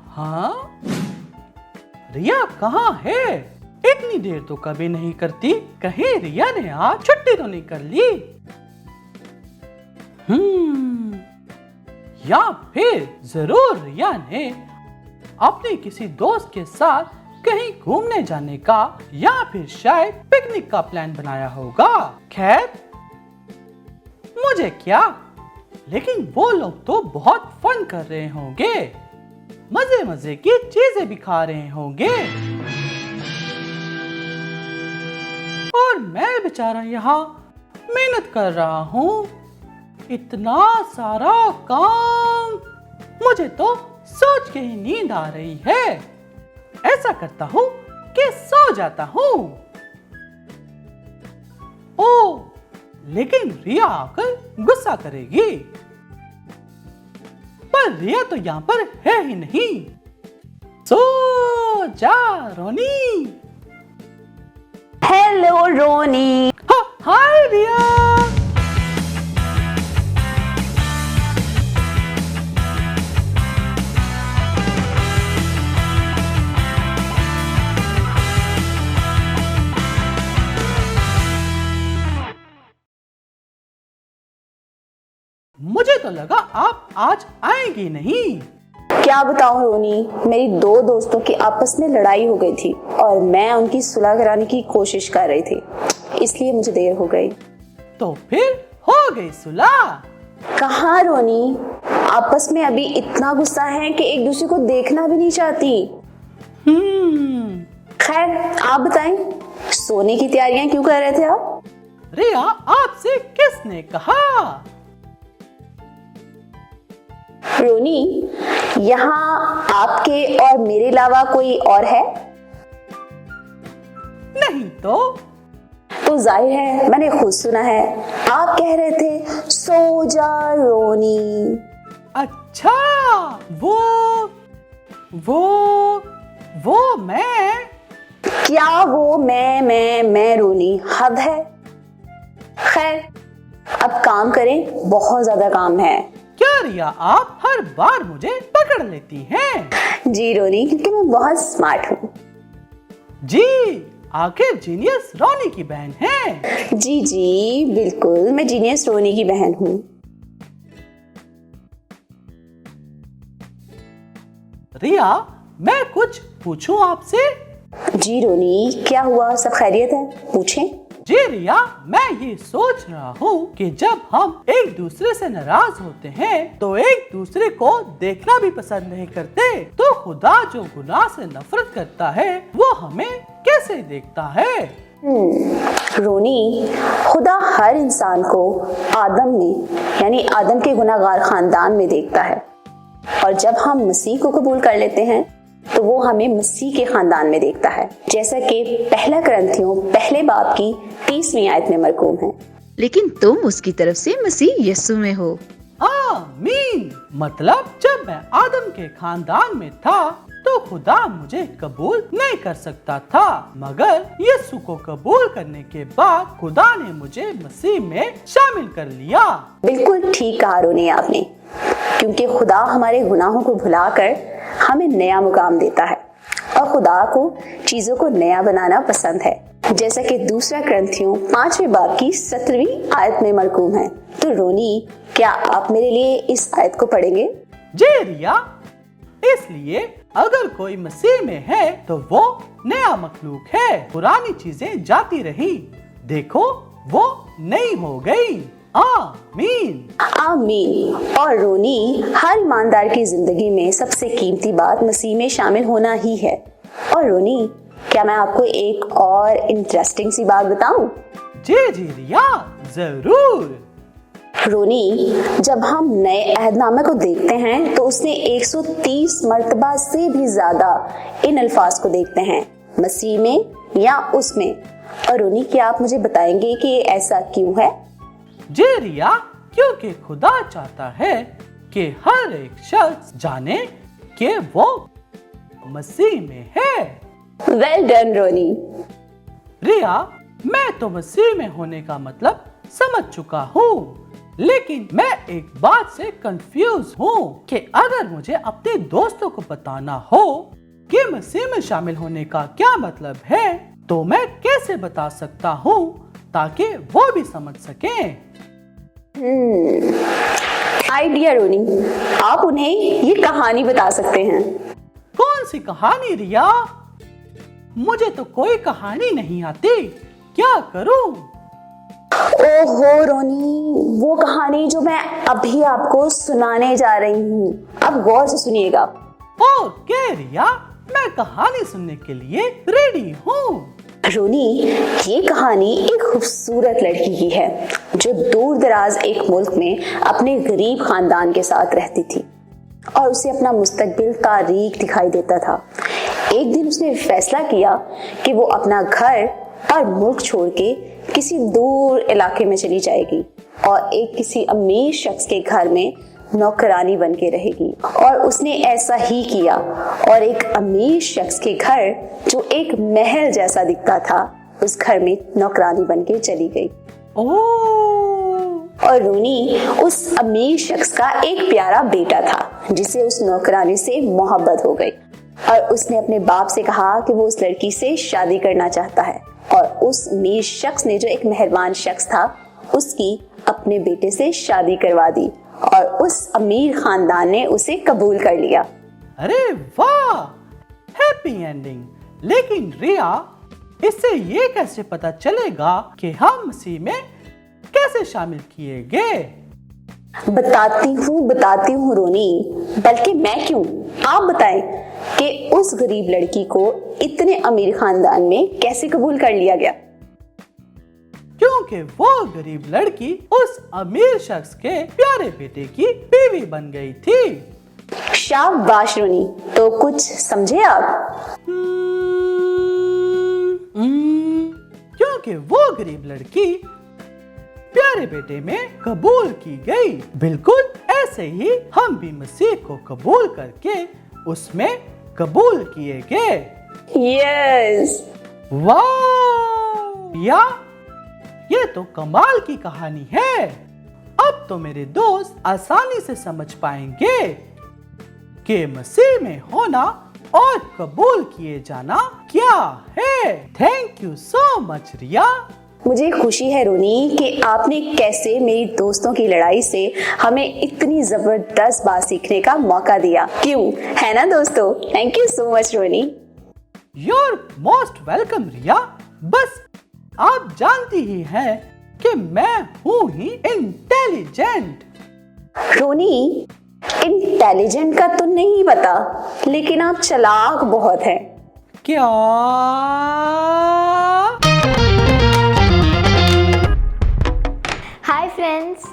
हाँ, रिया कहाँ है? इतनी देर तो कभी नहीं करती। कहीं रिया ने आज छुट्टी तो नहीं कर ली? या फिर जरूर रिया ने अपने किसी दोस्त के साथ कहीं घूमने जाने का या फिर शायद पिकनिक का प्लान बनाया होगा। खैर, मुझे क्या, लेकिन वो लोग तो बहुत फन कर रहे होंगे, मजे मजे की चीजें भी खा रहे होंगे, और मैं बेचारा यहाँ मेहनत कर रहा हूँ। इतना सारा काम, मुझे तो सोच के ही नींद आ रही है। ऐसा करता हूँ कि सो जाता हूँ। ओ, लेकिन रिया आकर गुस्सा करेगी। पर रिया तो यहाँ पर है ही नहीं। सो जा रोनी। हेलो रोनी। हाय रिया। मुझे तो लगा आप आज आएंगी नहीं। क्या बताऊं रोनी, मेरी दो दोस्तों की आपस में लड़ाई हो गई थी और मैं उनकी सुलह कराने की कोशिश कर रही थी, इसलिए मुझे देर हो गई। तो फिर हो गई सुलह? कहाँ रोनी, आपस में अभी इतना गुस्सा है कि एक दूसरे को देखना भी नहीं चाहती। खैर, आप बताएं, सोने की तैयारियां क्यों कर रहे थे आप? रिया, आपसे किसने कहा? रोनी, यहाँ आपके और मेरे अलावा कोई और है? नहीं तो जाहिर है मैंने खुद सुना है, आप कह रहे थे सो जा रोनी। अच्छा, वो मैं? क्या वो मैं रोनी, हद है। खैर, अब काम करें, बहुत ज्यादा काम है। क्या रिया, आप हर बार मुझे पकड़ लेती हैं? जी रोनी, क्योंकि मैं बहुत स्मार्ट हूँ। जी, आखिर जीनियस रोनी की बहन है। जी जी बिल्कुल, मैं जीनियस रोनी की बहन हूँ। रिया, मैं कुछ पूछूं आपसे? जी रोनी, क्या हुआ, सब खैरियत है? पूछें। जी रिया, मैं ये सोच रहा हूँ कि जब हम एक दूसरे से नाराज होते हैं तो एक दूसरे को देखना भी पसंद नहीं करते, तो खुदा जो गुनाह से नफरत करता है वो हमें कैसे देखता है? रोनी, खुदा हर इंसान को आदम में, यानी आदम के गुनाहगार खानदान में देखता है, और जब हम मसीह को कबूल कर लेते हैं तो वो हमें मसीह के खानदान में देखता है, जैसा कि पहला करंथियों पहले बाब की 30वीं आयत में मरकूम है। लेकिन तुम उसकी तरफ से मसीह यीशु में हो। आमीन। मतलब जब मैं आदम के खानदान में था तो खुदा मुझे कबूल नहीं कर सकता था, मगर यीशु को कबूल करने के बाद खुदा ने मुझे मसीह में शामिल कर लिया। बिल्कुल ठीक कहा रोनी आपने, क्योंकि खुदा हमारे गुनाहों को भुलाकर हमें नया मुकाम देता है, और खुदा को चीजों को नया बनाना पसंद है, जैसा कि दूसरा करंथियों 5वें बाब की 17वीं आयत में मरकूम है। तो रोनी, क्या आप मेरे लिए इस आयत को पढ़ेंगे? जी रिया, इसलिए अगर कोई मसीह में है तो वो नया मखलूक है, पुरानी चीजें जाती रही, देखो वो नई हो गई। आमीन। आमीन। और रोनी, हर ईमानदार की जिंदगी में सबसे कीमती बात मसीह में शामिल होना ही है। और रोनी, क्या मैं आपको एक और इंटरेस्टिंग सी बात बताऊं? जी जी रिया, जरूर। रोनी, जब हम नए अहदनामे को देखते हैं तो उसने 130 मर्तबा से भी ज्यादा इन अल्फाज को देखते हैं, मसीह में या उसमें। और रोनी, क्या आप मुझे बताएंगे कि ऐसा क्यों है? जी रिया, क्योंकि खुदा चाहता है कि हर एक शख्स जाने कि वो मसीह में है। वेल डन रोनी। रिया, मैं तो मसीह में होने का मतलब समझ चुका हूँ, लेकिन मैं एक बात से कंफ्यूज हूँ कि अगर मुझे अपने दोस्तों को बताना हो कि मसीह में शामिल होने का क्या मतलब है, तो मैं कैसे बता सकता हूँ ताकि वो भी समझ सकें? आइडिया रोनी, आप उन्हें ये कहानी बता सकते हैं। कौन सी कहानी रिया? मुझे तो कोई कहानी नहीं आती, क्या करूँ? ओहो रोनी, वो कहानी जो मैं अभी आपको सुनाने जा रही हूँ, अब गौर से सुनिएगा। ओके रिया, मैं कहानी सुनने के लिए रेडी हूँ। रोनी, ये कहानी एक खूबसूरत लड़की की है जो दूर दराज एक मुल्क में अपने गरीब खानदान के साथ रहती थी और उसे अपना मुस्तकबिल तारीक दिखाई देता था। एक दिन उसने फैसला किया कि वो अपना घर और मुल्क छोड़ के किसी दूर इलाके में चली जाएगी और एक किसी अमीर शख्स के घर में नौकरानी बन के रहेगी। और उसने ऐसा ही किया और एक अमीर शख्स के घर जो एक महल जैसा दिखता था, उस घर में नौकरानी बन के चली गई। और रोनी, उस अमीर शख्स का एक प्यारा बेटा था जिसे उस नौकरानी से मोहब्बत हो गई और उसने अपने बाप से कहा कि वो उस लड़की से शादी करना चाहता है। और उस अमीर शख्स ने, जो एक मेहरबान शख्स था, उसकी अपने बेटे से शादी करवा दी और उस अमीर खानदान ने उसे कबूल कर लिया। अरे वाह, हैप्पी एंडिंग। लेकिन रिया, इससे ये कैसे पता चलेगा कि हम मसीह में कैसे शामिल किए गए? बताती हूँ रोनी, बल्कि मैं क्यों, आप बताएं कि उस गरीब लड़की को इतने अमीर खानदान में कैसे कबूल कर लिया गया? क्योंकि वो गरीब लड़की उस अमीर शख्स के प्यारे बेटे की बीवी बन गई थी। शाबाश रोनी, तो कुछ समझे आप? क्योंकि वो गरीब लड़की प्यारे बेटे में कबूल की गई। बिल्कुल ऐसे ही हम भी मसीह को कबूल करके उसमें कबूल किए गए। यस। वाह, या ये तो कमाल की कहानी है। अब तो मेरे दोस्त आसानी से समझ पाएंगे कि मसीह में होना और कबूल किए जाना क्या है। थैंक यू सो मच रिया। मुझे खुशी है रोनी कि आपने कैसे मेरी दोस्तों की लड़ाई से हमें इतनी जबरदस्त बात सीखने का मौका दिया। क्यों, है ना दोस्तों? Thank you so much Roni. You're most welcome Riya. बस आप जानती ही हैं कि मैं हूँ ही इंटेलिजेंट। रोनी, इंटेलिजेंट का तो नहीं पता, लेकिन आप चालाक बहुत हैं। क्या? हाय फ्रेंड्स,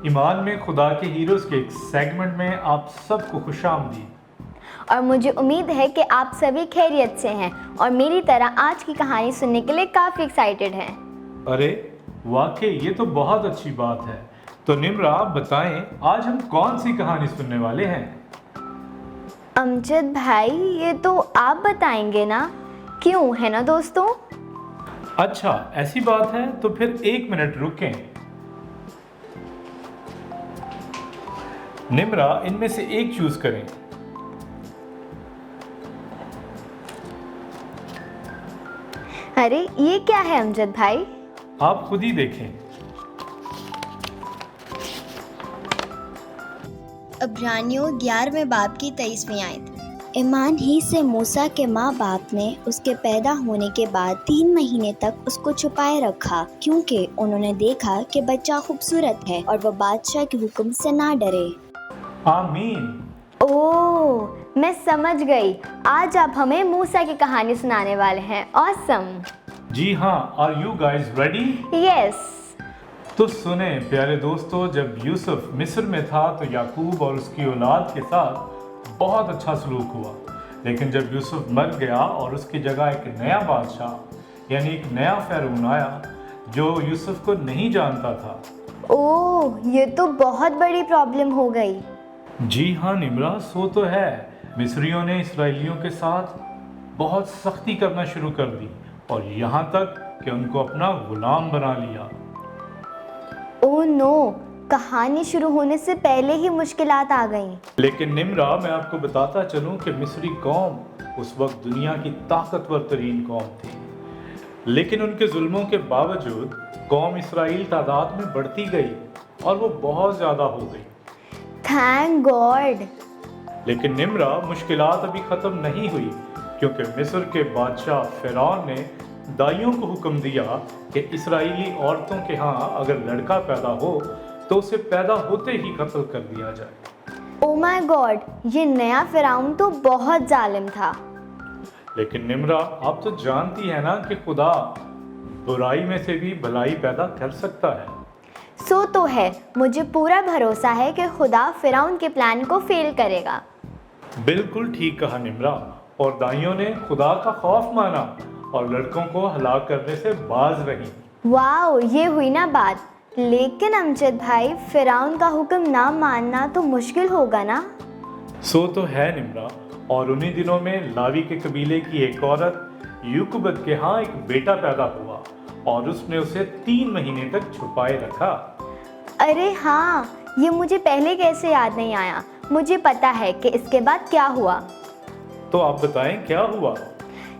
ईमान में खुदा के हीरोज के एक सेगमेंट में आप सबको खुशामदीद। और मुझे उम्मीद है कि आप सभी खैरियत से हैं और मेरी तरह आज की कहानी सुनने के लिए काफ़ी एक्साइटेड हैं। अरे वाकई ये तो बहुत अच्छी बात है। तो निम्रा, आप बताएं आज हम कौन सी कहानी सुनने वाले हैं? अमजद भाई, ये तो आप बताएंगे ना, क्यों, है ना दोस्तों? अच्छा, ऐसी बात है तो फिर 1 मिनट रुकें। निम्रा, इनमें से एक चूज करें। अरे ये क्या है अमजद भाई? आप खुद ही देखें। इब्रानियों 11वें बाब की 23वीं आयत। ईमान ही से मूसा के माँ बाप ने उसके पैदा होने के बाद 3 महीने तक उसको छुपाए रखा, क्योंकि उन्होंने देखा कि बच्चा खूबसूरत है और वह बादशाह के हुक्म से ना डरे। आमीन। ओह, मैं समझ गई। आज आप हमें मूसा की कहानी सुनाने वाले हैं। ऑसम। जी हाँ, are you guys ready? Yes. तो सुने प्यारे दोस्तों, जब यूसुफ मिस्र में था तो याकूब और उसकी औलाद के साथ बहुत अच्छा सलूक हुआ। लेकिन जब यूसुफ मर गया और उसकी जगह एक नया बादशाह यानी एक नया फ़िरौन आया जो यूसुफ को नहीं जानता था। ओह, ये तो बहुत बड़ी प्रॉब्लम हो गई। जी हाँ निम्रा, सो तो है। मिस्रियों ने इसराइलियों के साथ बहुत सख्ती करना शुरू कर दी और यहाँ तक कि उनको अपना गुलाम बना लिया। ओह नो, कहानी शुरू होने से पहले ही मुश्किलात आ गईं। लेकिन निम्रा, मैं आपको बताता चलूं कि मिस्री कौम उस वक्त दुनिया की ताकतवर तरीन कौम थी, लेकिन उनके जुल्मों के बावजूद कौम इसराइल तादाद में बढ़ती गई और वो बहुत ज़्यादा हो गई। Thank God. लेकिन निम्रा, मुश्किलात अभी ख़त्म नहीं हुई, क्योंकि मिस्र के बादशाह फ़िरौन ने दाइयों को हुक्म दिया कि इसराइली औरतों के यहाँ अगर लड़का पैदा हो तो उसे पैदा होते ही कत्ल कर दिया जाए। ओ माय गॉड, ये नया फिरौन तो बहुत जालिम था। लेकिन निम्रा, आप तो जानती है ना कि खुदा बुराई में से भी भलाई पैदा कर सकता है। सो तो है, मुझे पूरा भरोसा है कि खुदा फिरौन के प्लान को फेल करेगा। बिल्कुल ठीक कहा निम्रा, और दाइयों ने खुदा का खौफ माना और लड़कों को हलाक करने से बाज रही। वाओ, ये हुई ना बात। लेकिन अमजद भाई, फिरौन का हुक्म ना मानना तो मुश्किल होगा ना? सो तो है निम्रा, और उन्हीं दिनों में लावी के कबीले की एक औरत यूकुबत के यहाँ एक बेटा पैदा हुआ और उसने उसे 3 महीने तक छुपाए रखा। अरे हाँ, ये मुझे पहले कैसे याद नहीं आया। मुझे पता है कि इसके बाद क्या हुआ। तो आप बताएं क्या हुआ?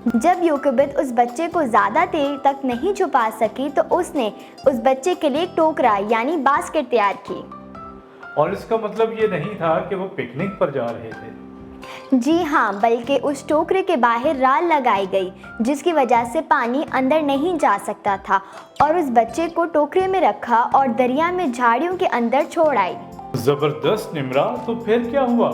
जब यूकुबत उस बच्चे को ज़्यादा देर तक नहीं छुपा सकी तो उसने उस बच्चे के लिए एक टोकरा यानी बास्केट तैयार की। और इसका मतलब ये नहीं था कि वो पिकनिक पर जा रहे थे। जी हाँ, बल्कि उस टोकरे के बाहर राल लगाई गई जिसकी वजह से पानी अंदर नहीं जा सकता था, और उस बच्चे को टोकरे में रखा और दरिया में झाड़ियों के अंदर छोड़ आई। जबरदस्त निम्रा, तो फिर क्या हुआ?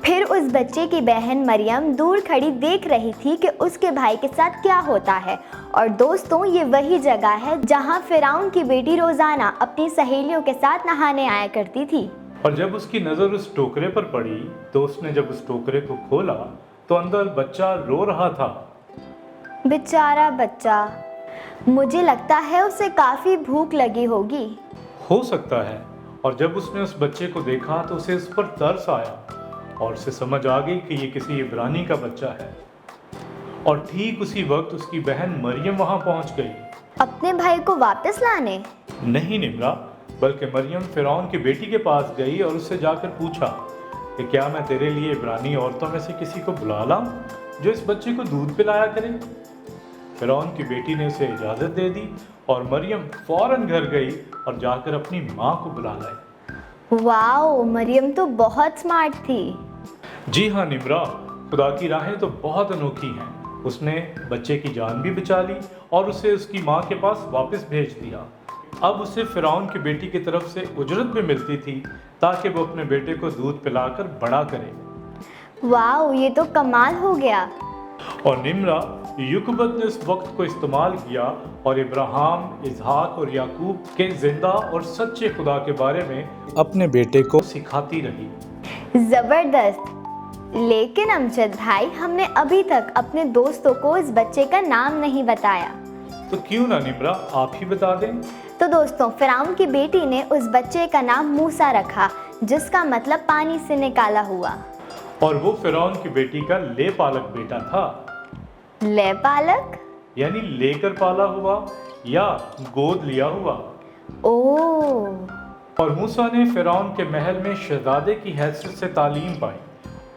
फिर उस बच्चे की बहन मरियम दूर खड़ी देख रही थी कि उसके भाई के साथ क्या होता है। और दोस्तों, ये वही जगह है जहाँ फिरौन की बेटी रोजाना अपनी सहेलियों के साथ नहाने आया करती थी। और जब उसकी नज़र उस टोकरे पर पड़ी तो उसने जब उस टोकरे को खोला तो अंदर बच्चा रो रहा था। बेचारा बच्चा, मुझे लगता है उसे काफ़ी भूख लगी होगी। हो सकता है। और जब उसने उस बच्चे को देखा तो उसे उस पर तरस आया और उसे समझ आ गई कि ये किसी इब्रानी का बच्चा है। और ठीक उसी वक्त उसकी बहन मरियम वहाँ पहुँच गई। अपने भाई को वापस लाने? नहीं निम्रा, बल्कि मरियम फिरौन की बेटी के पास गई और उससे जाकर पूछा कि क्या मैं तेरे लिए इब्रानी औरतों में से किसी को बुला लाऊं जो इस बच्चे को दूध पिलाया करे। फिरौन की बेटी ने उसे इजाज़त दे दी और मरियम फौरन घर गई और जाकर अपनी माँ को बुला लाई। वाओ, मरियम तो बहुत स्मार्ट थी। जी हाँ निम्रा, खुदा की राहें तो बहुत अनोखी हैं। उसने बच्चे की जान भी बचा ली और उसे उसकी माँ के पास वापस भेज दिया। अब उसे फिरौन की बेटी की तरफ से उजरत भी मिलती थी ताकि वो अपने बेटे को दूध पिलाकर बड़ा करे। वाओ, ये तो कमाल हो गया। और निम्रा, यूकुबत ने उस वक्त को इस्तेमाल किया और इब्राहिम, इसहाक और याकूब के जिंदा और सच्चे खुदा के बारे में अपने बेटे को सिखाती रही। जबरदस्त। लेकिन अमजद भाई, हमने अभी तक अपने दोस्तों को इस बच्चे का नाम नहीं बताया। तो क्यों ना निम्रा, आप ही बता दें। तो दोस्तों, फिरौन की बेटी ने उस बच्चे का नाम मूसा रखा, जिसका मतलब पानी से निकाला हुआ। और वो फिरौन की बेटी का ले पालक बेटा था। ले पालक यानी लेकर पाला हुआ या गोद लिया हुआ। ओह। और मूसा ने फिरौन के महल में शहजादे की हैसियत से तालीम पाई,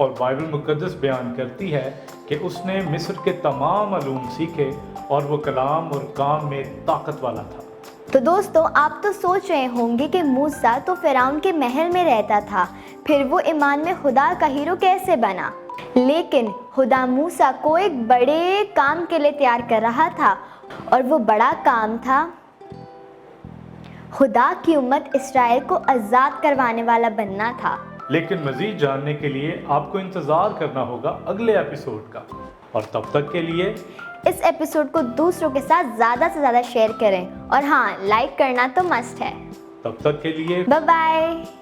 और बाइबल मुकद्दस बयान करती है कि उसने मिस्र के तमाम अलूम सीखे और वो कलाम और काम में ताकत वाला था। तो दोस्तों, आप तो सोच रहे होंगे कि मूसा तो फिरौन के महल में रहता था, फिर वो ईमान में खुदा का हीरो कैसे बना। लेकिन खुदा मूसा को एक बड़े काम के लिए तैयार कर रहा था, और वो बड़ा काम था खुदा की उम्मत इसराइल को आज़ाद करवाने वाला बनना था। लेकिन मज़ीद जानने के लिए आपको इंतज़ार करना होगा अगले एपिसोड का, और तब तक के लिए इस एपिसोड को दूसरों के साथ ज़्यादा से ज़्यादा शेयर करें, और हाँ, लाइक करना तो मस्ट है। तब तक के लिए बाय बाय।